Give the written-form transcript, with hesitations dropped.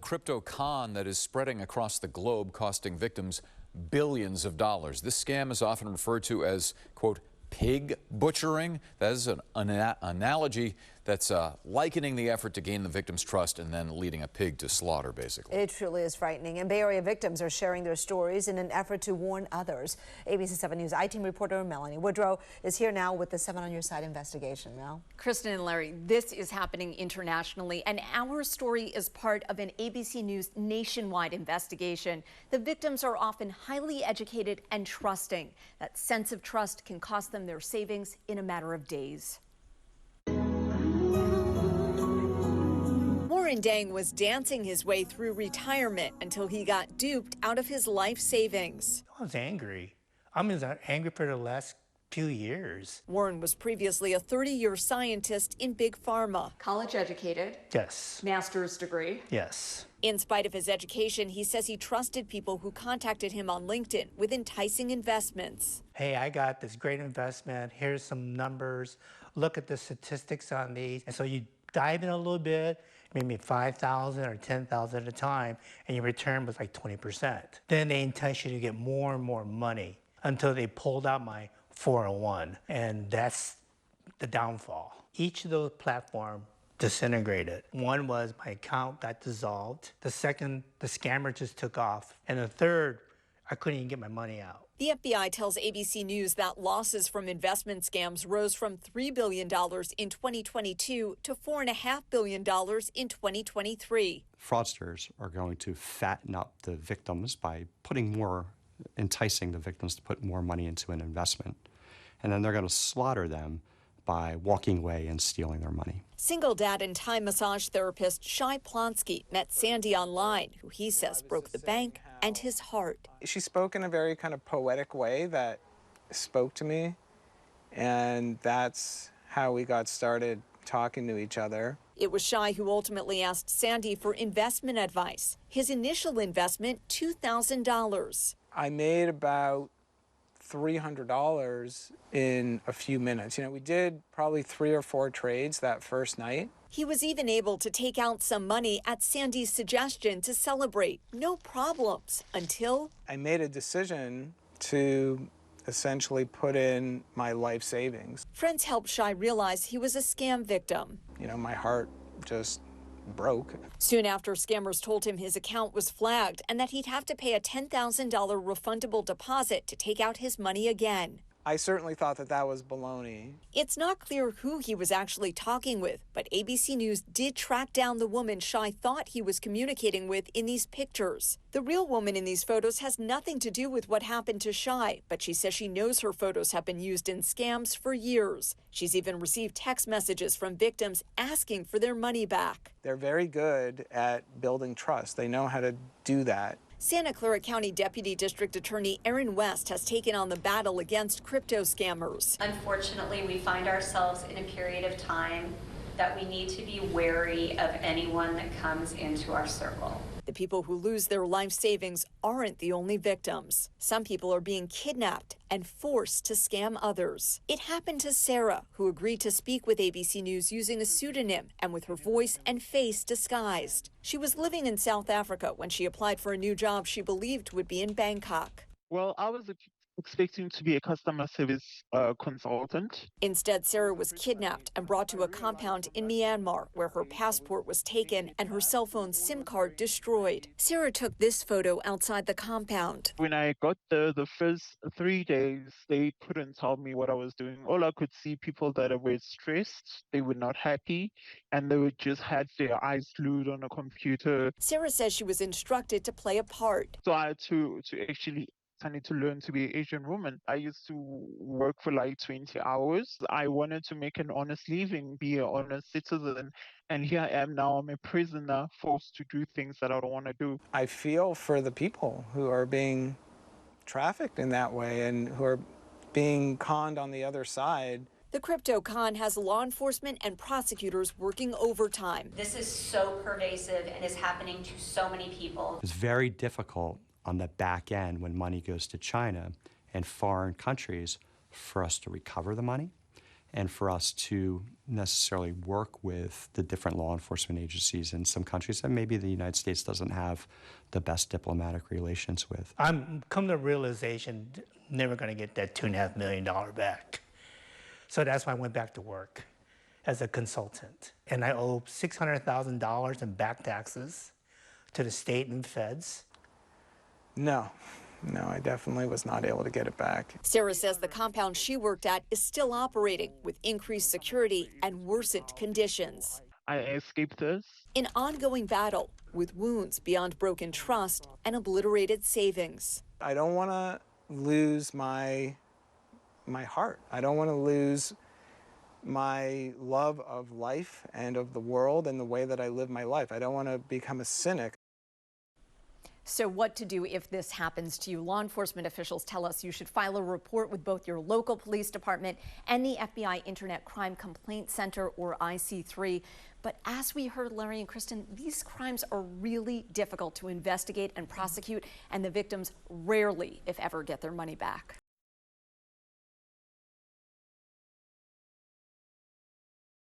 crypto con that is spreading across the globe, costing victims billions of dollars. This scam is often referred to as, quote, pig butchering. That is an analogy that's likening the effort to gain the victim's trust and then leading a pig to slaughter, basically. It truly is frightening, and Bay Area victims are sharing their stories in an effort to warn others. ABC 7 News I-Team reporter Melanie Woodrow is here now with the 7 on Your Side investigation. Mel? Kristen and Larry, this is happening internationally, and our story is part of an ABC News nationwide investigation. The victims are often highly educated and trusting. That sense of trust can cost them their savings in a matter of days. Warren Dang was dancing his way through retirement until he got duped out of his life savings. I was angry. I'm angry for the last few years. Warren was previously a 30-year scientist in Big Pharma. College educated? Yes. Master's degree? Yes. In spite of his education, he says he trusted people who contacted him on LinkedIn with enticing investments. Hey, I got this great investment. Here's some numbers. Look at the statistics on these. And so you dive in a little bit, maybe 5,000 or 10,000 at a time, and your return was like 20%. Then they entice you to get more and more money until they pulled out my 401, and that's the downfall. Each of those platforms disintegrated. One was my account got dissolved. The second, the scammer just took off. And the third, I couldn't even get my money out. The FBI tells ABC News that losses from investment scams rose from $3 billion in 2022 to $4.5 billion in 2023. Fraudsters are going to fatten up the victims by enticing the victims to put more money into an investment. And then they're going to slaughter them by walking away and stealing their money. Single dad and Thai massage therapist Shai met Sandy online, who he says broke the bank and his heart. She spoke in a very kind of poetic way that spoke to me, and that's how we got started talking to each other. It was Shai who ultimately asked Sandy for investment advice. His initial investment, $2,000. I made about $300 in a few minutes. You know, we did probably 3 or 4 trades that first night. He was even able to take out some money at Sandy's suggestion to celebrate. No problems until I made a decision to essentially put in my life savings. Friends helped Shai realize he was a scam victim. You know, my heart just broke. Soon after, scammers told him his account was flagged and that he'd have to pay a $10,000 refundable deposit to take out his money again. I certainly thought that that was baloney. It's not clear who he was actually talking with, but ABC News did track down the woman Shai thought he was communicating with in these pictures. The real woman in these photos has nothing to do with what happened to Shai, but she says she knows her photos have been used in scams for years. She's even received text messages from victims asking for their money back. They're very good at building trust. They know how to do that. Santa Clara County Deputy District Attorney Erin West has taken on the battle against crypto scammers. Unfortunately, we find ourselves in a period of time that we need to be wary of anyone that comes into our circle. The people who lose their life savings aren't the only victims. Some people are being kidnapped and forced to scam others. It happened to Sarah, who agreed to speak with ABC News using a pseudonym and with her voice and face disguised. She was living in South Africa when she applied for a new job she believed would be in Bangkok. Well, I was expecting to be a customer service consultant. Instead, Sarah was kidnapped and brought to a compound in Myanmar where her passport was taken and her cell phone SIM card destroyed. Sarah took this photo outside the compound. When I got there, the first 3 days, they couldn't tell me what I was doing. All I could see people that were stressed, they were not happy, and they would just had their eyes glued on a computer. Sarah says she was instructed to play a part. So I had to I need to learn to be an Asian woman. I used to work for like 20 hours. I wanted to make an honest living, be an honest citizen. And here I am now, I'm a prisoner, forced to do things that I don't want to do. I feel for the people who are being trafficked in that way and who are being conned on the other side. The crypto con has law enforcement and prosecutors working overtime. This is so pervasive and is happening to so many people. It's very difficult on the back end when money goes to China and foreign countries for us to recover the money. and for us to necessarily work with the different law enforcement agencies in some countries that maybe the United States doesn't have the best diplomatic relations with. I'm come to the realization, never going to get that $2.5 million back. So that's why I went back to work as a consultant. And I owe $600,000 in back taxes to the state and feds. No, I definitely was not able to get it back. Sarah says the compound she worked at is still operating with increased security and worsened conditions. I escaped this. An ongoing battle with wounds beyond broken trust and obliterated savings. I don't want to lose my heart. I don't want to lose my love of life and of the world and the way that I live my life. I don't want to become a cynic. So what to do if this happens to you? Law enforcement officials tell us you should file a report with both your local police department and the FBI Internet Crime Complaint Center, or IC3. But as we heard Larry and Kristen, these crimes are really difficult to investigate and prosecute, and the victims rarely, if ever, get their money back.